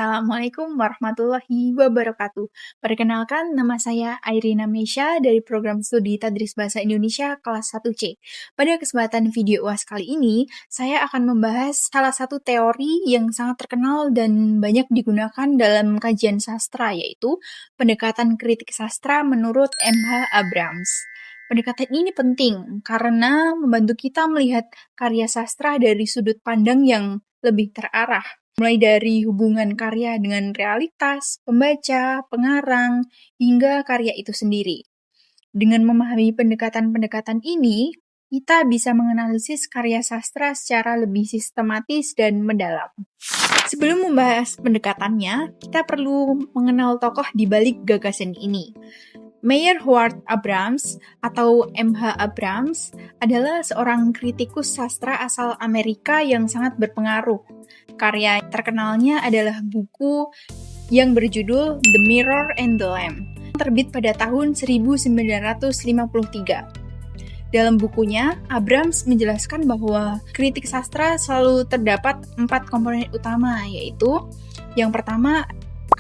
Assalamualaikum warahmatullahi wabarakatuh. Perkenalkan, nama saya Airina Mesya dari program studi Tadris Bahasa Indonesia kelas 1C. Pada kesempatan video UAS kali ini, saya akan membahas salah satu teori yang sangat terkenal dan banyak digunakan dalam kajian sastra, yaitu pendekatan kritik sastra menurut M.H. Abrams. Pendekatan ini penting karena membantu kita melihat karya sastra dari sudut pandang yang lebih terarah, mulai dari hubungan karya dengan realitas, pembaca, pengarang, hingga karya itu sendiri. Dengan memahami pendekatan-pendekatan ini, kita bisa menganalisis karya sastra secara lebih sistematis dan mendalam. Sebelum membahas pendekatannya, kita perlu mengenal tokoh di balik gagasan ini. Meyer Howard Abrams atau M.H. Abrams adalah seorang kritikus sastra asal Amerika yang sangat berpengaruh. Karya terkenalnya adalah buku yang berjudul The Mirror and the Lamp, terbit pada tahun 1953. Dalam bukunya, Abrams menjelaskan bahwa kritik sastra selalu terdapat 4 komponen utama, yaitu yang pertama,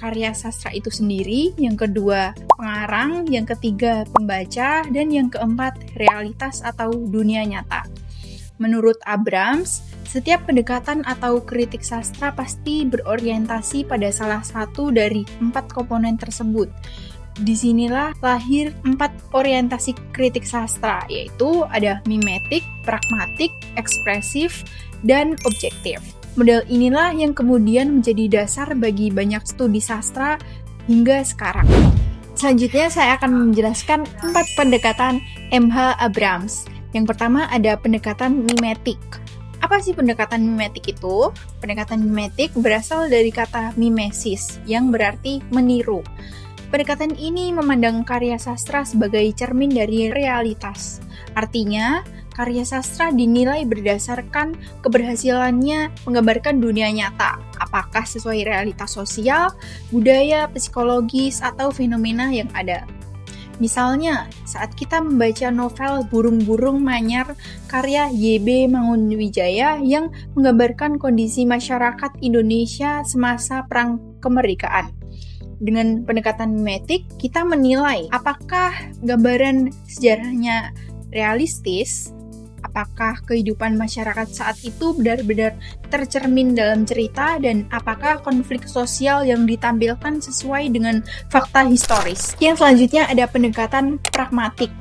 karya sastra itu sendiri, yang kedua, pengarang, yang ketiga, pembaca, dan yang keempat, realitas atau dunia nyata. Menurut Abrams, setiap pendekatan atau kritik sastra pasti berorientasi pada salah satu dari 4 komponen tersebut. Disinilah lahir 4 orientasi kritik sastra, yaitu ada mimetik, pragmatik, ekspresif, dan objektif. Model inilah yang kemudian menjadi dasar bagi banyak studi sastra hingga sekarang. Selanjutnya saya akan menjelaskan 4 pendekatan M.H. Abrams. Yang pertama ada pendekatan mimetik. Apa sih pendekatan mimetik itu? Pendekatan mimetik berasal dari kata mimesis yang berarti meniru. Pendekatan ini memandang karya sastra sebagai cermin dari realitas. Artinya, karya sastra dinilai berdasarkan keberhasilannya menggambarkan dunia nyata, apakah sesuai realitas sosial, budaya, psikologis, atau fenomena yang ada. Misalnya, saat kita membaca novel Burung-Burung Manyar karya Y.B. Mangunwijaya yang menggambarkan kondisi masyarakat Indonesia semasa Perang Kemerdekaan. Dengan pendekatan mimetik, kita menilai apakah gambaran sejarahnya realistis, apakah kehidupan masyarakat saat itu benar-benar tercermin dalam cerita, dan apakah konflik sosial yang ditampilkan sesuai dengan fakta historis. Yang selanjutnya ada pendekatan pragmatik.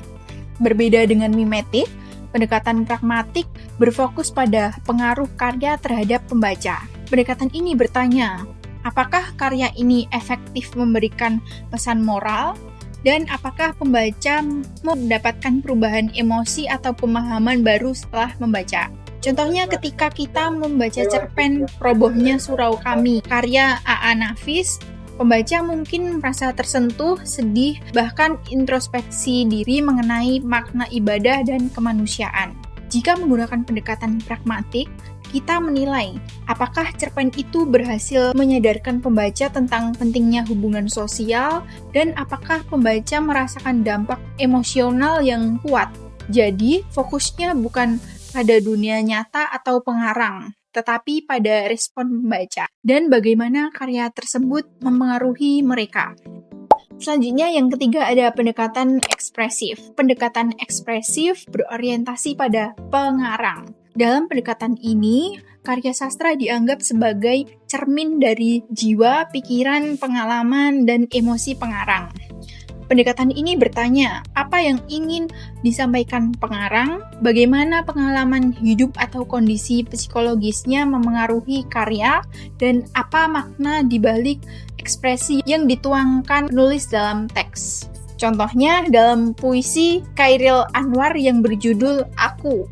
Berbeda dengan mimetik, pendekatan pragmatik berfokus pada pengaruh karya terhadap pembaca. Pendekatan ini bertanya, apakah karya ini efektif memberikan pesan moral? Dan apakah pembaca mendapatkan perubahan emosi atau pemahaman baru setelah membaca? Contohnya ketika kita membaca cerpen Robohnya Surau Kami, karya A.A. Nafis, pembaca mungkin merasa tersentuh, sedih, bahkan introspeksi diri mengenai makna ibadah dan kemanusiaan. Jika menggunakan pendekatan pragmatik, kita menilai apakah cerpen itu berhasil menyadarkan pembaca tentang pentingnya hubungan sosial dan apakah pembaca merasakan dampak emosional yang kuat. Jadi, fokusnya bukan pada dunia nyata atau pengarang, tetapi pada respon pembaca dan bagaimana karya tersebut mempengaruhi mereka. Selanjutnya yang ketiga ada pendekatan ekspresif. Pendekatan ekspresif berorientasi pada pengarang. Dalam pendekatan ini, karya sastra dianggap sebagai cermin dari jiwa, pikiran, pengalaman, dan emosi pengarang. Pendekatan ini bertanya, apa yang ingin disampaikan pengarang, bagaimana pengalaman hidup atau kondisi psikologisnya memengaruhi karya, dan apa makna dibalik ekspresi yang dituangkan penulis dalam teks. Contohnya dalam puisi Chairil Anwar yang berjudul Aku,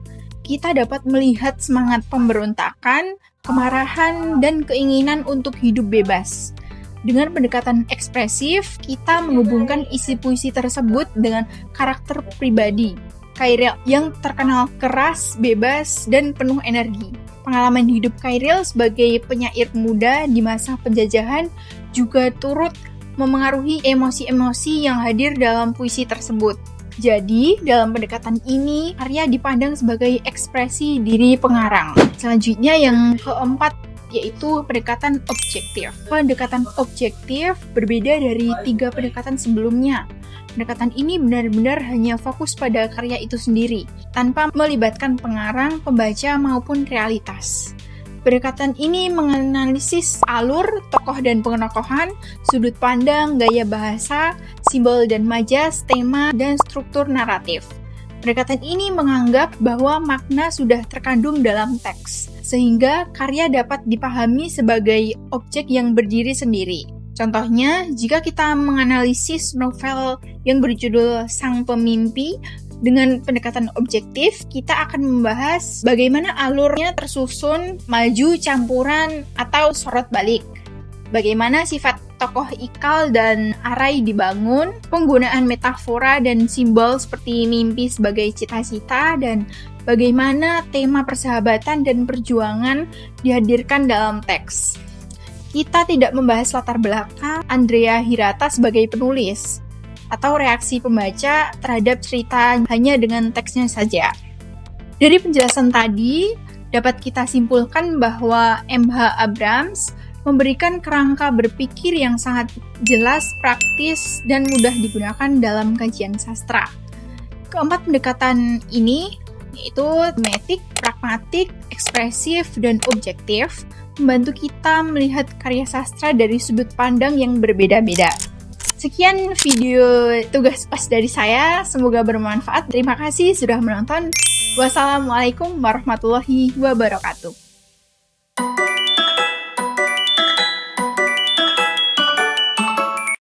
kita dapat melihat semangat pemberontakan, kemarahan, dan keinginan untuk hidup bebas. Dengan pendekatan ekspresif, kita menghubungkan isi puisi tersebut dengan karakter pribadi. Chairil yang terkenal keras, bebas, dan penuh energi. Pengalaman hidup Chairil sebagai penyair muda di masa penjajahan juga turut memengaruhi emosi-emosi yang hadir dalam puisi tersebut. Jadi, dalam pendekatan ini, karya dipandang sebagai ekspresi diri pengarang. Selanjutnya yang keempat yaitu pendekatan objektif. Pendekatan objektif berbeda dari 3 pendekatan sebelumnya. Pendekatan ini benar-benar hanya fokus pada karya itu sendiri, tanpa melibatkan pengarang, pembaca, maupun realitas. Pendekatan ini menganalisis alur, tokoh dan pengenokohan, sudut pandang, gaya bahasa, simbol dan majas, tema, dan struktur naratif. Pendekatan ini menganggap bahwa makna sudah terkandung dalam teks, sehingga karya dapat dipahami sebagai objek yang berdiri sendiri. Contohnya, jika kita menganalisis novel yang berjudul Sang Pemimpi dengan pendekatan objektif, kita akan membahas bagaimana alurnya tersusun, maju, campuran, atau sorot balik. Bagaimana sifat tokoh Ikal dan Arai dibangun, penggunaan metafora dan simbol seperti mimpi sebagai cita-cita, dan bagaimana tema persahabatan dan perjuangan dihadirkan dalam teks. Kita tidak membahas latar belakang Andrea Hirata sebagai penulis, atau reaksi pembaca terhadap cerita hanya dengan teksnya saja. Dari penjelasan tadi, dapat kita simpulkan bahwa M.H. Abrams memberikan kerangka berpikir yang sangat jelas, praktis, dan mudah digunakan dalam kajian sastra. Keempat pendekatan ini, yaitu tematik, pragmatik, ekspresif, dan objektif, membantu kita melihat karya sastra dari sudut pandang yang berbeda-beda. Sekian video tugas pas dari saya, semoga bermanfaat. Terima kasih sudah menonton. Wassalamualaikum warahmatullahi wabarakatuh.